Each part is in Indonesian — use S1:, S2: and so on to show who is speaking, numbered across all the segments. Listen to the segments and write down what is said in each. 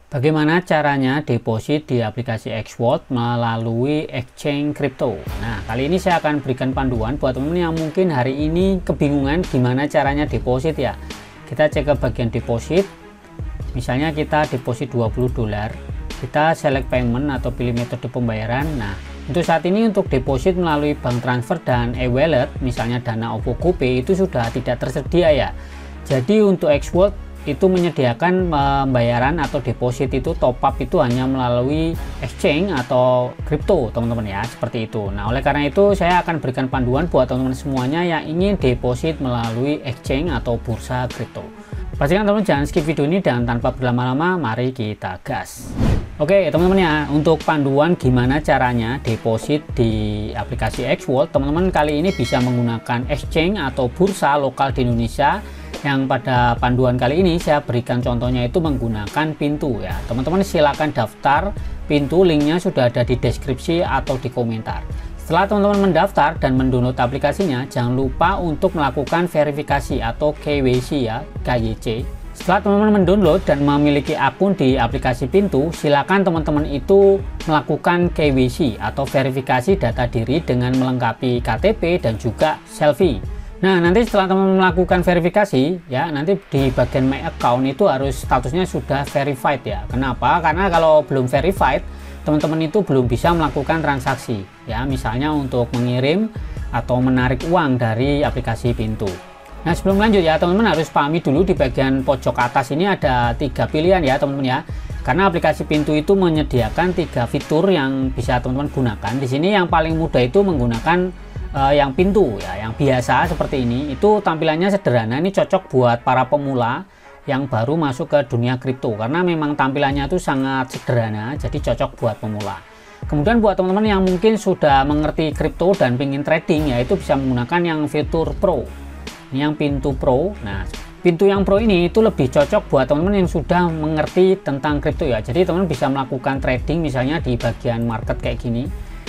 S1: Bagaimana caranya deposit di aplikasi Xwallet melalui exchange crypto? Nah, kali ini saya akan berikan panduan buat teman-teman yang mungkin hari ini kebingungan gimana caranya deposit ya. Kita cek ke bagian deposit. Misalnya kita deposit $20. Kita select payment atau pilih metode pembayaran. Nah, untuk saat ini untuk deposit melalui bank transfer dan e-wallet, misalnya Dana, OVO, GoPay itu sudah tidak tersedia ya. Jadi untuk Xwallet itu menyediakan pembayaran atau deposit itu top up itu hanya melalui exchange atau kripto teman-teman ya, seperti itu. Nah, oleh karena itu saya akan berikan panduan buat teman-teman semuanya yang ingin deposit melalui exchange atau bursa kripto. Pastikan teman-teman jangan skip video ini, dan tanpa berlama-lama mari kita gas. Oke teman-teman ya, untuk panduan gimana caranya deposit di aplikasi Xwallet, teman-teman kali ini bisa menggunakan exchange atau bursa lokal di Indonesia. Yang pada panduan kali ini saya berikan contohnya itu menggunakan Pintu ya. Teman-teman silakan daftar Pintu, linknya sudah ada di deskripsi atau di komentar. Setelah teman-teman mendaftar dan mendownload aplikasinya, jangan lupa untuk melakukan verifikasi atau KYC ya, KYC. Setelah teman-teman mendownload dan memiliki akun di aplikasi Pintu, silakan teman-teman itu melakukan KYC atau verifikasi data diri dengan melengkapi KTP dan juga selfie. Nah, nanti setelah teman-teman melakukan verifikasi ya, nanti di bagian My Account itu harus statusnya sudah verified ya. Kenapa? Karena kalau belum verified, teman-teman itu belum bisa melakukan transaksi ya, misalnya untuk mengirim atau menarik uang dari aplikasi Pintu. Nah, sebelum lanjut ya, teman-teman harus pahami dulu di bagian pojok atas ini ada 3 pilihan ya teman-teman ya. Karena aplikasi Pintu itu menyediakan 3 fitur yang bisa teman-teman gunakan. Di sini yang paling mudah itu menggunakan yang Pintu ya, yang biasa seperti ini. Itu tampilannya sederhana, ini cocok buat para pemula yang baru masuk ke dunia kripto karena memang tampilannya itu sangat sederhana, jadi cocok buat pemula. Kemudian buat teman-teman yang mungkin sudah mengerti kripto dan ingin trading ya, itu bisa menggunakan yang fitur Pro. Ini yang Pintu Pro. Nah, Pintu yang Pro ini itu lebih cocok buat teman-teman yang sudah mengerti tentang kripto ya. Jadi teman-teman bisa melakukan trading misalnya di bagian market kayak gini.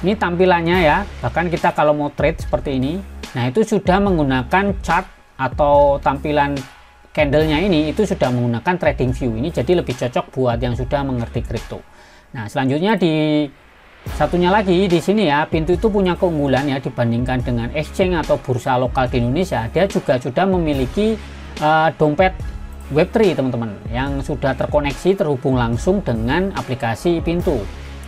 S1: Ini tampilannya ya, bahkan kita kalau mau trade seperti ini, nah itu sudah menggunakan chart atau tampilan candlenya ini itu sudah menggunakan trading view. Ini jadi lebih cocok buat yang sudah mengerti kripto. Nah, selanjutnya di satunya lagi di sini ya, Pintu itu punya keunggulan ya dibandingkan dengan exchange atau bursa lokal di Indonesia. Dia juga sudah memiliki dompet Web3 teman-teman, yang sudah terkoneksi terhubung langsung dengan aplikasi Pintu.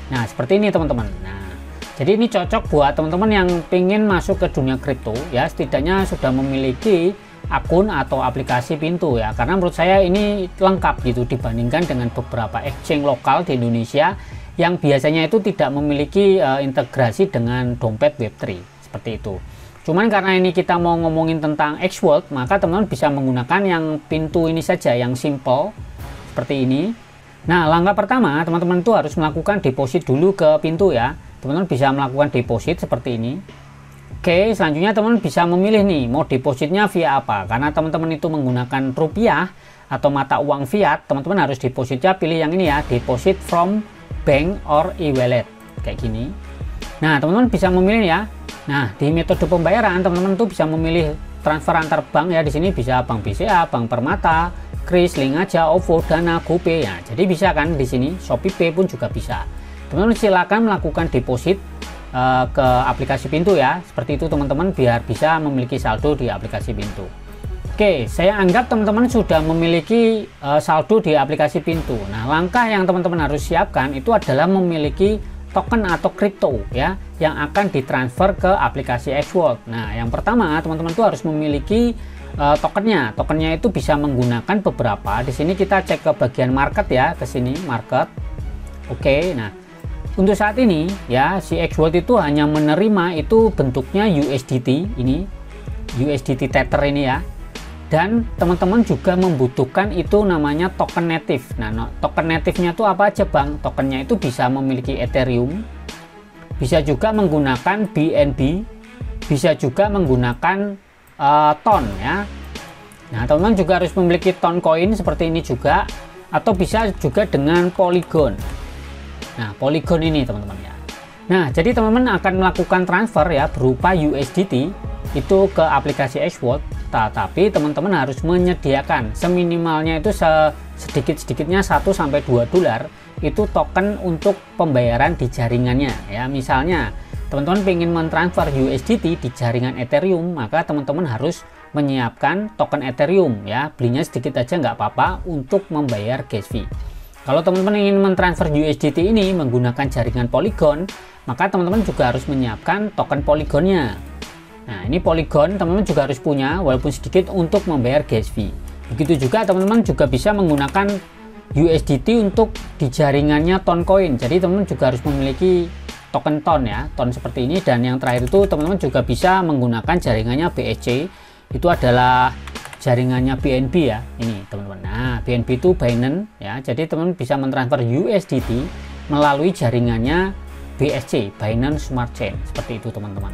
S1: Nah, seperti ini teman-teman. Nah, jadi ini cocok buat teman-teman yang ingin masuk ke dunia kripto ya, setidaknya sudah memiliki akun atau aplikasi Pintu ya, karena menurut saya ini lengkap gitu dibandingkan dengan beberapa exchange lokal di Indonesia yang biasanya itu tidak memiliki integrasi dengan dompet Web3 seperti itu. Cuman karena ini kita mau ngomongin tentang Xwallet, maka teman-teman bisa menggunakan yang Pintu ini saja, yang simple seperti ini. Nah, langkah pertama teman-teman itu harus melakukan deposit dulu ke Pintu ya. Teman-teman bisa melakukan deposit seperti ini. Oke, selanjutnya teman-teman bisa memilih nih mau depositnya via apa. Karena teman-teman itu menggunakan rupiah atau mata uang fiat, teman-teman harus depositnya pilih yang ini ya, deposit from bank or e-wallet kayak gini. Nah, teman-teman bisa memilih ya. Nah, di metode pembayaran teman-teman tuh bisa memilih transfer antar bank ya. Di sini bisa Bank BCA, Bank Permata, Kris, Link Aja, OVO, Dana, GoPay ya. Jadi bisa kan di sini, ShopeePay pun juga bisa. Teman-teman silakan melakukan deposit ke aplikasi Pintu ya, seperti itu teman-teman, biar bisa memiliki saldo di aplikasi Pintu. Oke, saya anggap teman-teman sudah memiliki saldo di aplikasi Pintu. Nah, langkah yang teman-teman harus siapkan itu adalah memiliki token atau kripto ya, yang akan ditransfer ke aplikasi Xwallet. Nah, yang pertama teman-teman itu harus memiliki tokennya. Tokennya itu bisa menggunakan beberapa. Di sini kita cek ke bagian market ya, ke sini market. Oke, nah untuk saat ini ya, si Xwallet itu hanya menerima itu bentuknya USDT, ini USDT Tether ini ya, dan teman-teman juga membutuhkan itu namanya token native. Nah, token native-nya itu apa aja bang? Tokennya itu bisa memiliki Ethereum, bisa juga menggunakan BNB, bisa juga menggunakan TON ya. Nah, teman-teman juga harus memiliki TON coin seperti ini juga, atau bisa juga dengan Polygon. Nah, Polygon ini teman-teman ya. Nah, jadi teman-teman akan melakukan transfer ya berupa USDT itu ke aplikasi Xwallet, tapi teman-teman harus menyediakan seminimalnya itu sedikit-sedikitnya 1 sampai 2 dolar itu token untuk pembayaran di jaringannya ya. Misalnya teman-teman ingin mentransfer USDT di jaringan Ethereum, maka teman-teman harus menyiapkan token Ethereum ya, belinya sedikit aja nggak apa-apa untuk membayar gas fee. Kalau teman-teman ingin mentransfer USDT ini menggunakan jaringan Polygon, maka teman-teman juga harus menyiapkan token Polygonnya. Nah, ini Polygon teman-teman juga harus punya walaupun sedikit untuk membayar gas fee. Begitu juga teman-teman juga bisa menggunakan USDT untuk di jaringannya Toncoin. Jadi teman-teman juga harus memiliki token Ton ya, Ton seperti ini. Dan yang terakhir itu teman-teman juga bisa menggunakan jaringannya BSC. Itu adalah jaringannya BNB ya, ini teman-teman. Nah, BNB itu Binance ya. Jadi teman-teman bisa mentransfer USDT melalui jaringannya BSC, Binance Smart Chain, seperti itu teman-teman.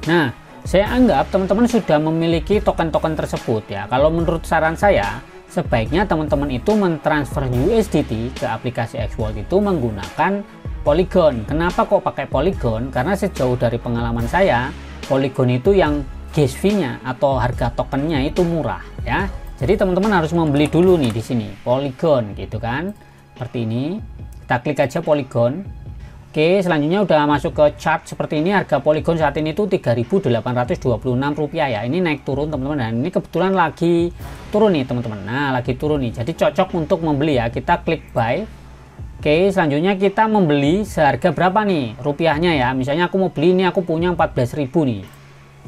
S1: Nah, saya anggap teman-teman sudah memiliki token-token tersebut ya. Kalau menurut saran saya, sebaiknya teman-teman itu mentransfer USDT ke aplikasi Xwallet itu menggunakan Polygon. Kenapa kok pakai Polygon? Karena sejauh dari pengalaman saya, Polygon itu yang gas fee-nya atau harga tokennya itu murah ya. Jadi teman-teman harus membeli dulu nih di sini Polygon gitu kan. Seperti ini. Kita klik aja Polygon. Oke, selanjutnya udah masuk ke chart seperti ini. Harga Polygon saat ini tuh Rp3.826 ya. Ini naik turun teman-teman, dan ini kebetulan lagi turun nih teman-teman. Nah, lagi turun nih. Jadi cocok untuk membeli ya. Kita klik buy. Oke, selanjutnya kita membeli seharga berapa nih rupiahnya ya. Misalnya aku mau beli ini, aku punya 14.000 nih.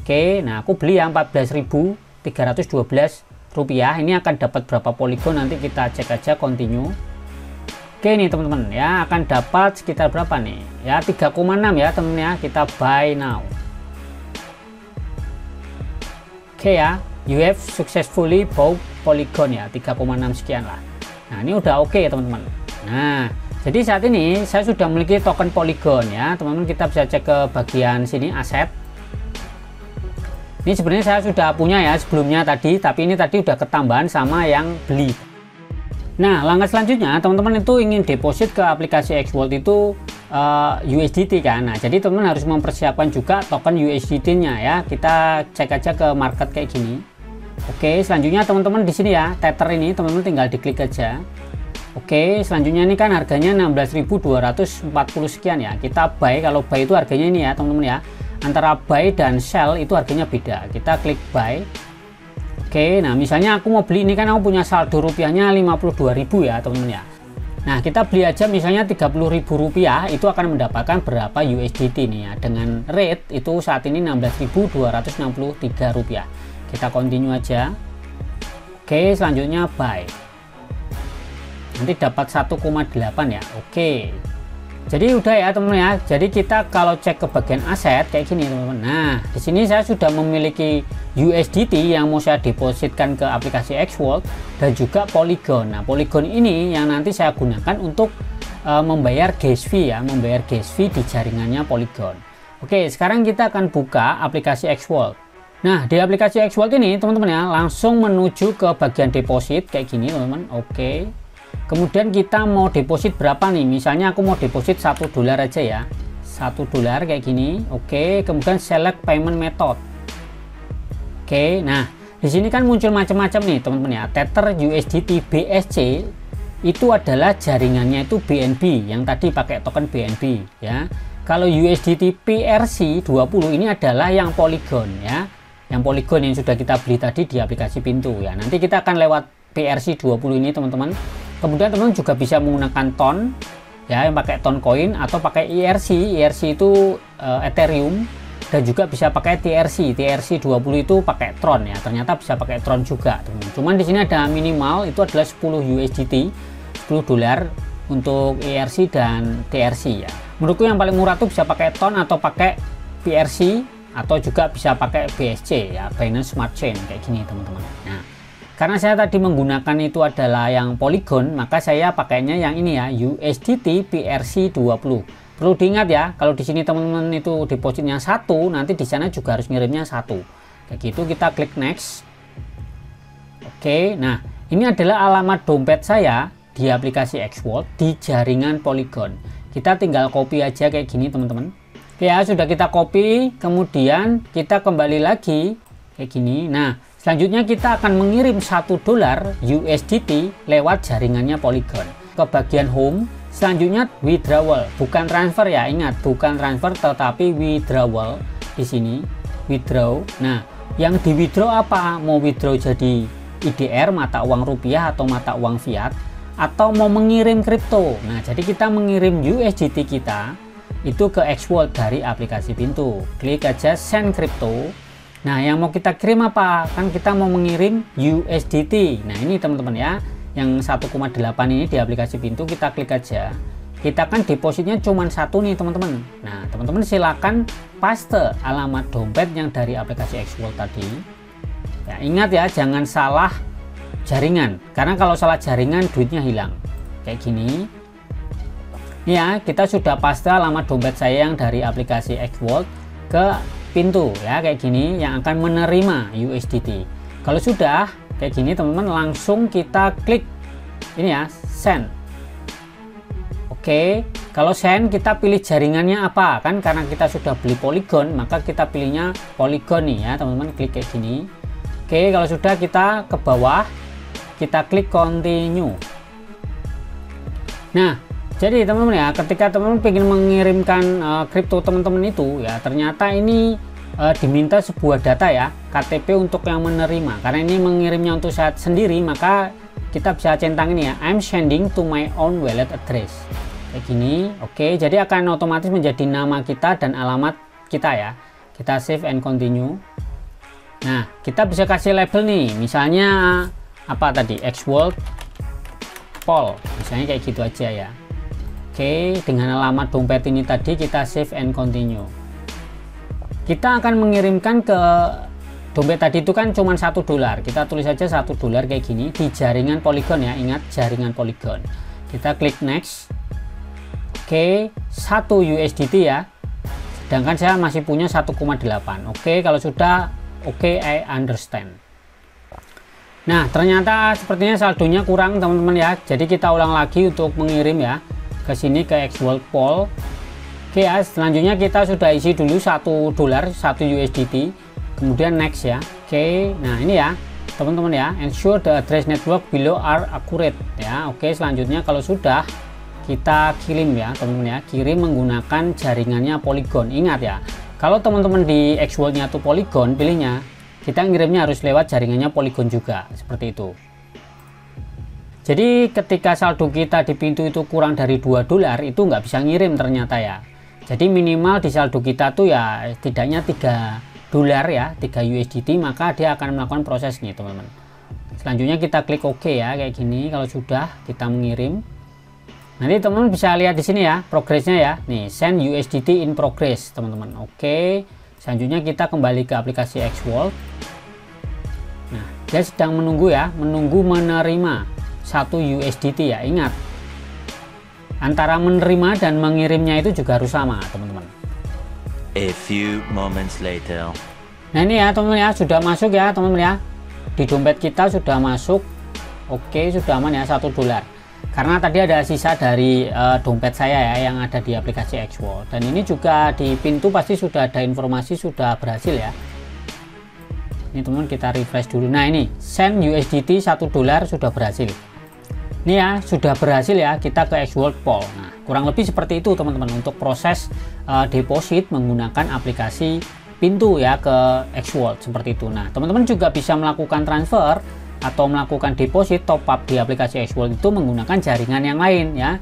S1: Oke, nah aku beli ya Rp14.312. Ini akan dapat berapa Polygon, nanti kita cek aja continue. Oke nih teman-teman ya, akan dapat sekitar berapa nih ya, 3,6 ya teman-teman ya. Kita buy now. Oke ya, you have successfully bought Polygon ya, 3,6 sekian lah. Nah, ini udah oke ya teman-teman. Nah, jadi saat ini saya sudah memiliki token Polygon ya teman-teman. Kita bisa cek ke bagian sini aset. Ini sebenarnya saya sudah punya ya sebelumnya tadi, tapi ini tadi udah ketambahan sama yang beli. Nah, langkah selanjutnya teman-teman itu ingin deposit ke aplikasi Xwallet itu USDT kan. Nah, jadi teman-teman harus mempersiapkan juga token USDT-nya ya. Kita cek aja ke market kayak gini. Oke, selanjutnya teman-teman di sini ya, Tether ini teman-teman tinggal diklik aja. Oke, selanjutnya ini kan harganya 16.240 sekian ya. Kita buy, kalau buy itu harganya ini ya teman-teman ya. Antara buy dan sell itu harganya beda. Kita klik buy. Oke, nah misalnya aku mau beli ini kan aku punya saldo rupiahnya 52.000 ya teman-teman ya. Nah, kita beli aja misalnya Rp30.000, itu akan mendapatkan berapa USDT nih ya. Dengan rate itu saat ini Rp16.263. Kita continue aja. Oke, selanjutnya buy. Nanti dapat 1,8 ya. Oke. Jadi udah ya teman-teman ya. Jadi kita kalau cek ke bagian aset kayak gini teman-teman. Nah, di sini saya sudah memiliki USDT yang mau saya depositkan ke aplikasi Xwallet dan juga Polygon. Nah, Polygon ini yang nanti saya gunakan untuk membayar gas fee ya, membayar gas fee di jaringannya Polygon. Oke, sekarang kita akan buka aplikasi Xwallet. Nah, di aplikasi Xwallet ini teman-teman ya, langsung menuju ke bagian deposit kayak gini teman-teman. Oke. Kemudian kita mau deposit berapa nih? Misalnya aku mau deposit $1 aja ya. $1 kayak gini. Oke, kemudian select payment method. Oke, nah di sini kan muncul macam-macam nih teman-teman ya. Tether USDT BSC itu adalah jaringannya itu BNB yang tadi pakai token BNB ya. Kalau USDT PRC20 ini adalah yang Polygon ya. Yang Polygon yang sudah kita beli tadi di aplikasi Pintu ya. Nanti kita akan lewat PRC20 ini teman-teman. Kemudian teman-teman juga bisa menggunakan Ton ya, yang pakai Toncoin atau pakai ERC. ERC itu Ethereum, dan juga bisa pakai TRC. TRC20 itu pakai Tron ya. Ternyata bisa pakai Tron juga, teman-teman. Cuman di sini ada minimal itu adalah 10 USDT, $10 untuk ERC dan TRC ya. Menurutku yang paling murah tuh bisa pakai Ton atau pakai PRC, atau juga bisa pakai BSC ya, Binance Smart Chain kayak gini teman-teman. Nah, karena saya tadi menggunakan itu adalah yang Polygon, maka saya pakainya yang ini ya, USDT PRC20. Perlu diingat ya, kalau di sini teman-teman itu depositnya 1, nanti di sana juga harus ngirimnya 1. Kayak gitu, kita klik next. Oke, nah ini adalah alamat dompet saya di aplikasi Xwallet di jaringan Polygon. Kita tinggal copy aja kayak gini teman-teman. Oke ya, sudah kita copy, kemudian kita kembali lagi kayak gini. Nah, Selanjutnya kita akan mengirim $1 USDT lewat jaringannya Polygon. Ke bagian home, selanjutnya withdrawal, bukan transfer ya, ingat bukan transfer tetapi withdrawal di sini, withdraw. Nah, yang di withdraw apa? Mau withdraw jadi IDR mata uang rupiah atau mata uang fiat, atau mau mengirim kripto. Nah, jadi kita mengirim USDT kita itu ke Xwallet dari aplikasi Pintu. Klik aja send crypto. Nah, yang mau kita kirim apa? Kan kita mau mengirim USDT. Nah, ini teman-teman ya, yang 1,8 ini di aplikasi Pintu, kita klik aja. Kita kan depositnya cuma satu nih teman-teman. Nah, teman-teman silakan paste alamat dompet yang dari aplikasi Xwallet tadi. Ya, ingat ya, jangan salah jaringan, karena kalau salah jaringan duitnya hilang. Kayak gini. Ya, kita sudah paste alamat dompet saya yang dari aplikasi Xwallet ke Pintu ya, kayak gini, yang akan menerima USDT. Kalau sudah kayak gini teman-teman, langsung kita klik ini ya, send. Oke, kalau send kita pilih jaringannya apa, kan karena kita sudah beli Polygon maka kita pilihnya Polygon nih ya teman-teman, klik kayak gini. Oke, kalau sudah kita ke bawah, kita klik continue. Nah, jadi teman-teman ya, ketika teman-teman ingin mengirimkan kripto teman-teman itu ya, ternyata ini diminta sebuah data ya, KTP untuk yang menerima. Karena ini mengirimnya untuk saya sendiri, maka kita bisa centang ini ya, I'm sending to my own wallet address. Kayak gini. Oke, jadi akan otomatis menjadi nama kita dan alamat kita ya. Kita save and continue. Nah, kita bisa kasih label nih, misalnya apa tadi, Xwallet Pol, misalnya kayak gitu aja ya. Oke, dengan alamat dompet ini tadi kita save and continue. Kita akan mengirimkan ke dompet tadi itu kan cuma $1. Kita tulis saja $1 kayak gini di jaringan Polygon ya, ingat jaringan Polygon. Kita klik next. Oke, 1 USDT ya. Sedangkan saya masih punya 1,8. Oke, kalau sudah oke, I understand. Nah, ternyata sepertinya saldonya kurang teman-teman ya. Jadi kita ulang lagi untuk mengirim ya ke sini ke Xwallet Pol. Oke ya, selanjutnya kita sudah isi dulu $1 1 USDT, kemudian next ya. Oke, nah ini ya teman-teman ya, ensure the address network below are accurate ya. Oke, selanjutnya kalau sudah kita kirim ya teman-teman ya, kirim menggunakan jaringannya Polygon. Ingat ya, kalau teman-teman di Xwallet-nya tuh Polygon pilihnya, kita ngirimnya harus lewat jaringannya Polygon juga, seperti itu. Jadi ketika saldo kita di Pintu itu kurang dari $2 itu nggak bisa ngirim ternyata ya. Jadi minimal di saldo kita tuh ya setidaknya $3 ya, 3 USDT, maka dia akan melakukan proses nih teman-teman. Selanjutnya kita klik OK ya, kayak gini. Kalau sudah kita mengirim, nanti teman-teman bisa lihat di sini ya progresnya ya. Nih, send USDT in progress teman-teman. Oke, selanjutnya kita kembali ke aplikasi Xwallet. Nah, dia sedang menunggu ya, menunggu menerima 1 USDT ya. Ingat, antara menerima dan mengirimnya itu juga harus sama teman-teman.
S2: A few moments later.
S1: Nah ini ya teman-teman ya, sudah masuk ya teman-teman ya, di dompet kita sudah masuk. Oke, sudah aman ya $1, karena tadi ada sisa dari dompet saya ya yang ada di aplikasi Xwallet. Dan ini juga di Pintu pasti sudah ada informasi sudah berhasil ya. Ini teman-teman, kita refresh dulu. Nah ini send USDT $1 sudah berhasil. Ini ya sudah berhasil ya, kita ke Xwallet Pol. Nah, kurang lebih seperti itu teman-teman untuk proses deposit menggunakan aplikasi Pintu ya ke Xwallet, seperti itu. Nah, teman-teman juga bisa melakukan transfer atau melakukan deposit top up di aplikasi Xwallet itu menggunakan jaringan yang lain ya.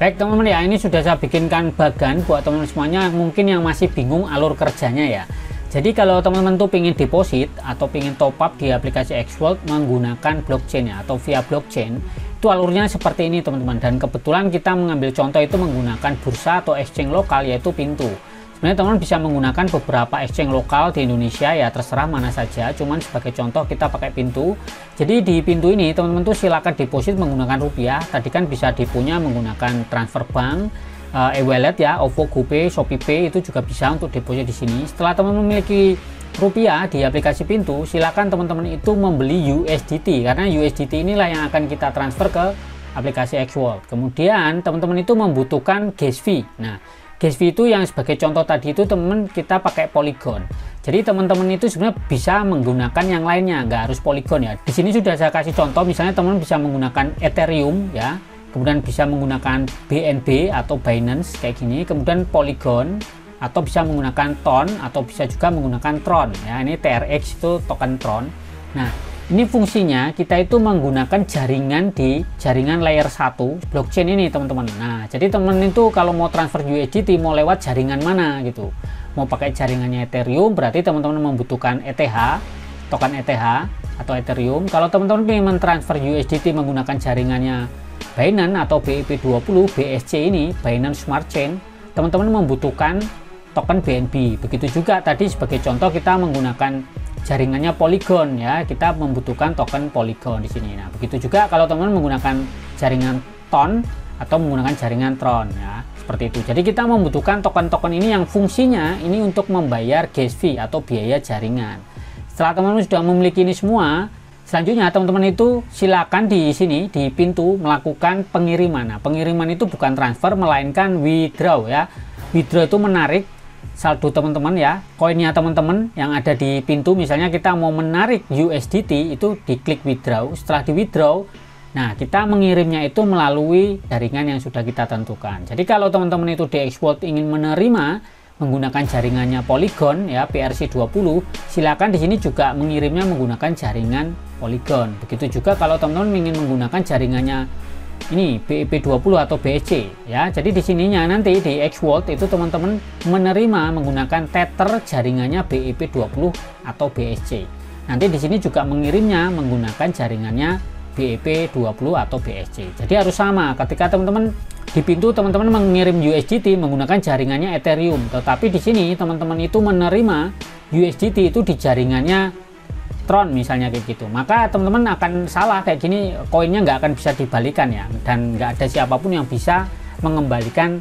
S1: Baik teman-teman ya, ini sudah saya bikinkan bagan buat teman-teman semuanya mungkin yang masih bingung alur kerjanya ya. Jadi kalau teman-teman tuh pengen deposit atau pengen top up di aplikasi Xwallet menggunakan blockchain ya, atau via blockchain, itu alurnya seperti ini teman-teman. Dan kebetulan kita mengambil contoh itu menggunakan bursa atau exchange lokal yaitu Pintu. Sebenarnya teman-teman bisa menggunakan beberapa exchange lokal di Indonesia ya, terserah mana saja. Cuman sebagai contoh kita pakai Pintu. Jadi di Pintu ini teman-teman tuh silakan deposit menggunakan rupiah. Tadi kan bisa deponya menggunakan transfer bank, e-wallet ya, OVO, GoPay, ShopeePay itu juga bisa untuk deposit di sini. Setelah teman-teman memiliki rupiah di aplikasi Pintu, silakan teman-teman itu membeli USDT, karena USDT inilah yang akan kita transfer ke aplikasi Xwallet. Kemudian teman-teman itu membutuhkan gas fee. Nah, gas fee itu yang sebagai contoh tadi itu teman-teman kita pakai Polygon. Jadi teman-teman itu sebenarnya bisa menggunakan yang lainnya, nggak harus Polygon ya. Di sini sudah saya kasih contoh, misalnya teman-teman bisa menggunakan Ethereum ya, kemudian bisa menggunakan BNB atau Binance kayak gini, kemudian Polygon, atau bisa menggunakan Tron, atau bisa juga menggunakan Tron ya. Ini TRX itu token Tron. Nah, ini fungsinya kita itu menggunakan jaringan di jaringan layer 1 blockchain ini teman-teman. Nah, jadi teman-teman itu kalau mau transfer USDT mau lewat jaringan mana gitu. Mau pakai jaringannya Ethereum, berarti teman-teman membutuhkan ETH, token ETH atau Ethereum. Kalau teman-teman ingin mentransfer USDT menggunakan jaringannya Binance atau BIP20 BSC ini, Binance Smart Chain, teman-teman membutuhkan token BNB. Begitu juga tadi sebagai contoh kita menggunakan jaringannya Polygon ya, kita membutuhkan token Polygon di sini. Nah, begitu juga kalau teman-teman menggunakan jaringan Ton atau menggunakan jaringan Tron ya, seperti itu. Jadi kita membutuhkan token-token ini yang fungsinya ini untuk membayar gas fee atau biaya jaringan. Setelah teman-teman sudah memiliki ini semua, selanjutnya teman-teman itu silakan di sini di pintu melakukan pengiriman. Nah, pengiriman itu bukan transfer melainkan withdraw ya. Withdraw itu menarik saldo teman-teman ya, koinnya teman-teman yang ada di pintu. Misalnya kita mau menarik USDT itu diklik withdraw. Setelah di withdraw, nah kita mengirimnya itu melalui jaringan yang sudah kita tentukan. Jadi kalau teman-teman itu diekspor ingin menerima menggunakan jaringannya Polygon ya, PRC20, silakan di sini juga mengirimnya menggunakan jaringan Polygon. Begitu juga kalau teman-teman ingin menggunakan jaringannya ini BIP20 atau BSC ya. Jadi di sininya nanti di Xvault itu teman-teman menerima menggunakan tether jaringannya BIP20 atau BSC. Nanti di sini juga mengirimnya menggunakan jaringannya BIP20 atau BSC. Jadi harus sama. Ketika teman-teman di pintu teman-teman mengirim USDT menggunakan jaringannya Ethereum, tetapi di sini teman-teman itu menerima USDT itu di jaringannya Tron misalnya kayak gitu, maka teman-teman akan salah kayak gini, koinnya nggak akan bisa dibalikan ya, dan nggak ada siapapun yang bisa mengembalikan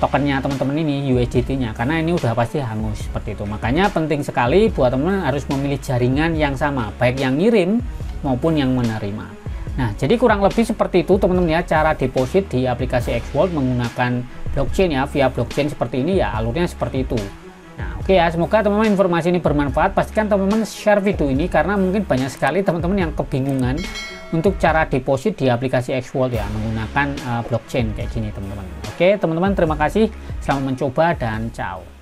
S1: tokennya teman-teman ini, USDT-nya, karena ini udah pasti hangus seperti itu. Makanya penting sekali buat teman-teman harus memilih jaringan yang sama, baik yang ngirim maupun yang menerima. Nah, jadi kurang lebih seperti itu teman-teman ya, cara deposit di aplikasi Xvault menggunakan blockchain ya, via blockchain seperti ini ya, alurnya seperti itu. Nah, oke ya, semoga teman-teman informasi ini bermanfaat. Pastikan teman-teman share video ini karena mungkin banyak sekali teman-teman yang kebingungan untuk cara deposit di aplikasi Xvault ya, menggunakan blockchain kayak gini teman-teman. Oke teman-teman, terima kasih, selamat mencoba dan ciao.